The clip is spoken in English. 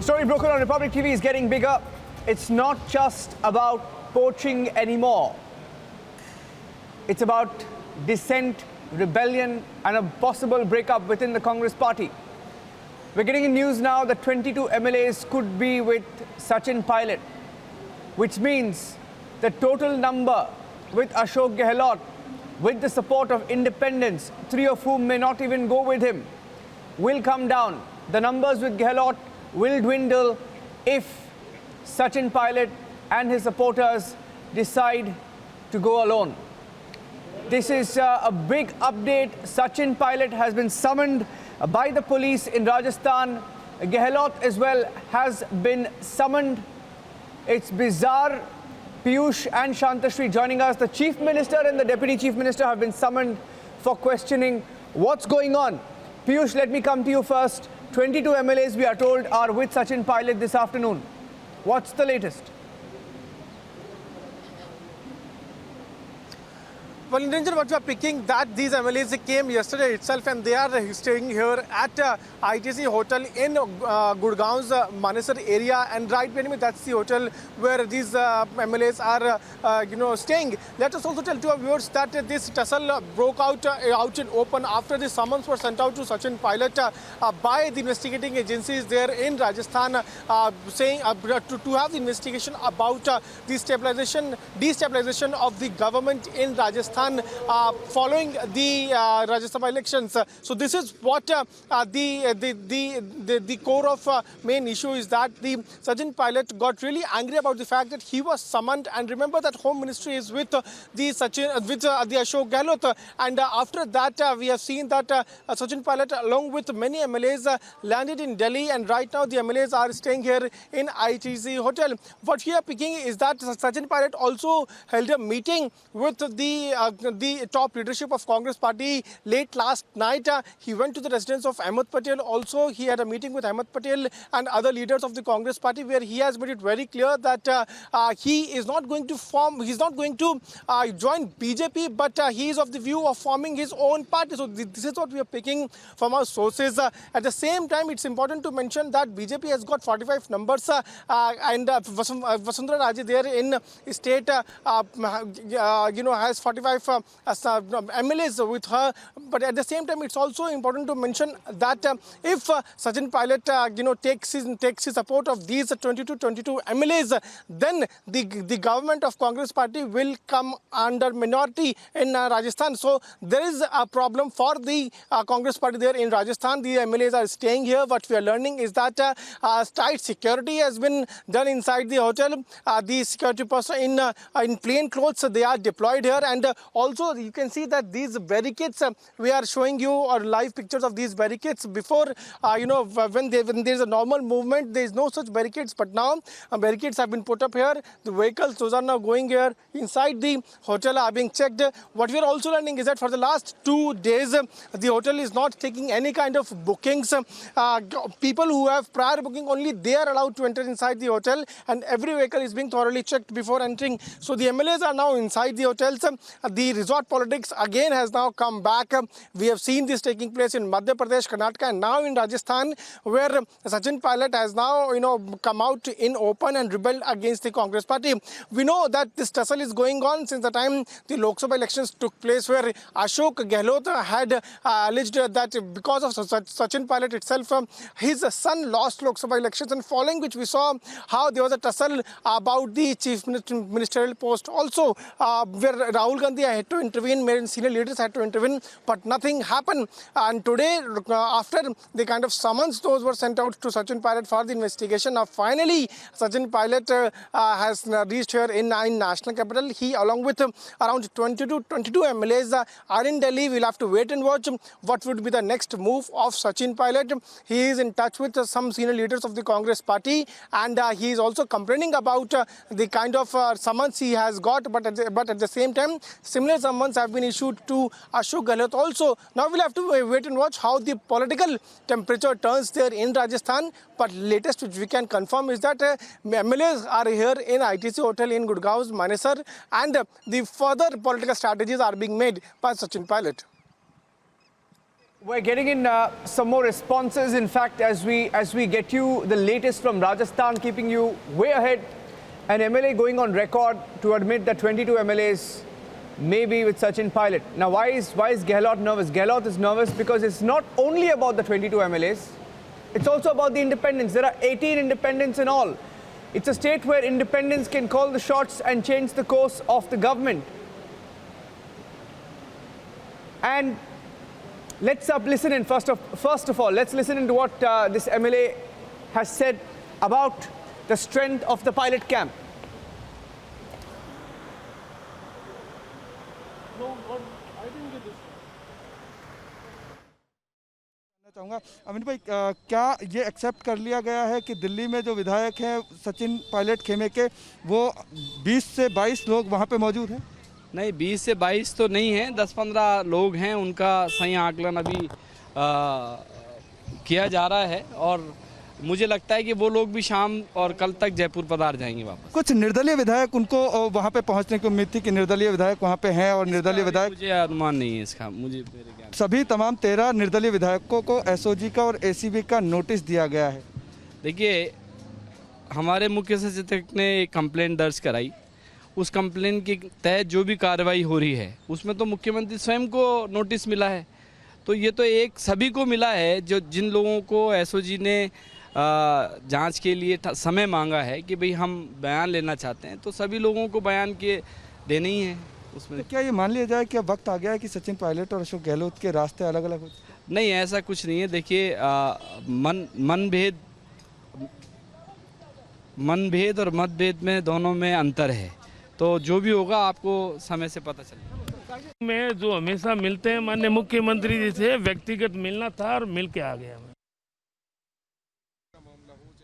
Story broken on Republic TV is getting bigger. It's not just about poaching anymore. It's about dissent, rebellion, and a possible breakup within the Congress party. We're getting news now that 22 MLAs could be with Sachin Pilot, which means the total number with Ashok Gehlot, with the support of independents, 3 of whom may not even go with him, will come down. The numbers with Gehlot will dwindle if Sachin Pilot and his supporters decide to go alone. This is a big update. Sachin Pilot has been summoned by the police in Rajasthan. Gehlot as well has been summoned. It's bizarre. Piyush and Shantashri joining us. The Chief Minister and the Deputy Chief Minister have been summoned for questioning. What's going on? Piyush, let me come to you first. 22 MLAs, we are told, are with Sachin Pilot this afternoon. What's the latest? Well, in Niranjan, what we are picking that these MLAs came yesterday itself and they are staying here at ITC Hotel in Gurgaon's Manesar area, and right behind me that's the hotel where these MLAs are staying. Let us also tell to our viewers that this tussle broke out in open after the summons were sent out to Sachin Pilot by the investigating agencies there in Rajasthan, saying to have the investigation about the destabilization of the government in Rajasthan following the Rajya Sabha elections. So this is what the core of main issue is, that the Sachin Pilot got really angry about the fact that he was summoned. And remember that Home Ministry is with the Ashok Gehlot, and after that we have seen that Sachin Pilot along with many MLAs landed in Delhi, and right now the MLAs are staying here in ITC Hotel. What we are picking is that Sachin Pilot also held a meeting with the top leadership of Congress party late last night. He went to the residence of Ahmed Patel. Also, he had a meeting with Ahmed Patel and other leaders of the Congress party, where he has made it very clear that he is not going to join BJP, but he is of the view of forming his own party. So this is what we are picking from our sources. At the same time, it's important to mention that BJP has got 45 numbers, and Vasundhara Raje there in state has 45 MLAs with her. But at the same time, it's also important to mention that if Sachin Pilot takes his support of these 22 MLAs, then the government of Congress party will come under minority in Rajasthan. So there is a problem for the Congress party there in Rajasthan. The MLAs are staying here. What we are learning is that tight security has been done inside the hotel. The security person in plain clothes, they are deployed here, and also you can see that these barricades, we are showing you live pictures of these barricades. Before when there is a normal movement, there is no such barricades, but now barricades have been put up here. The vehicles, those are now going here inside the hotel, are being checked. What we are also learning is that for the last 2 days the hotel is not taking any kind of bookings. People who have prior booking, only they are allowed to enter inside the hotel, and every vehicle is being thoroughly checked before entering. So the MLAs are now inside the hotels. The resort politics again has now come back. We have seen this taking place in Madhya Pradesh, Karnataka, and now in Rajasthan, where Sachin Pilot has now come out in open and rebelled against the Congress party. We know that this tussle is going on since the time the Lok Sabha elections took place, where Ashok Gehlot had alleged that because of Sachin Pilot itself, his son lost Lok Sabha elections, and following which we saw how there was a tussle about the chief ministerial post also, where Rahul Gandhi had to intervene, senior leaders had to intervene, but nothing happened. And today, after the kind of summons those were sent out to Sachin Pilot for the investigation, now finally Sachin Pilot has reached here in national capital. He, along with around 22 MLAs, are in Delhi. We'll have to wait and watch what would be the next move of Sachin Pilot. He is in touch with some senior leaders of the Congress party, and he is also complaining about the kind of summons he has got, but at the same time, similar summons have been issued to Ashok Gehlot also. Now we'll have to wait and watch how the political temperature turns there in Rajasthan. But latest which we can confirm is that MLAs are here in ITC Hotel in Gurgaon's Manesar, and the further political strategies are being made by Sachin Pilot. We're getting in some more responses. In fact, as we get you the latest from Rajasthan, keeping you way ahead, an MLA going on record to admit that 22 MLAs may be with Sachin Pilot. Now, why is Gehlot nervous? Gehlot is nervous because it's not only about the 22 MLAs, it's also about the independents. There are 18 independents in all. It's a state where independents can call the shots and change the course of the government. And let's listen in first of all. Let's listen into what this MLA has said about the strength of the pilot camp. चाहूँगा अमित भाई, क्या ये accept कर लिया गया है कि दिल्ली में जो विधायक हैं सचिन पायलट खेमे के, वो 20 से 22 लोग वहाँ पे मौजूद हैं? नहीं, 20 से 22 तो नहीं है, 10-15 लोग हैं। उनका सही आकलन अभी किया जा रहा है और मुझे लगता है कि वो लोग भी शाम और कल तक जयपुर पधार जाएंगे वापस। कुछ निर्दलीय विधायक, उनको वहाँ पे पहुँचने की उम्मीद थी कि निर्दलीय विधायक वहाँ पे हैं और निर्दलीय विधायक, मुझे अनुमान नहीं है इसका, मुझे मेरे ज्ञान। सभी तमाम 13 निर्दलीय विधायकों को एसओजी का और एसीबी का नोटिस दिया गया है। देखिए, हमारे मुख्य सचेतक ने एक कंप्लेंट दर्ज कराई, उस कंप्लेंट के तहत जो भी कार्रवाई हो रही है उसमें तो मुख्यमंत्री स्वयं को नोटिस मिला है। तो ये तो एक सभी को मिला है, जो जिन लोगों को एसओजी ने जांच के लिए समय मांगा है कि भाई हम बयान लेना चाहते हैं, तो सभी लोगों को बयान के देने ही हैं उसमें। तो क्या ये मान लिया जाए कि अब वक्त आ गया है कि सचिन पायलट और अशोक गहलोत के रास्ते अलग अलग हो? नहीं, ऐसा कुछ नहीं है। देखिए, मनभेद और मतभेद में दोनों में अंतर है, तो जो भी होगा आपको समय से पता चलेगा। मैं जो हमेशा मिलते हैं माननीय मुख्यमंत्री जी से व्यक्तिगत मिलना था और मिल के आ गया।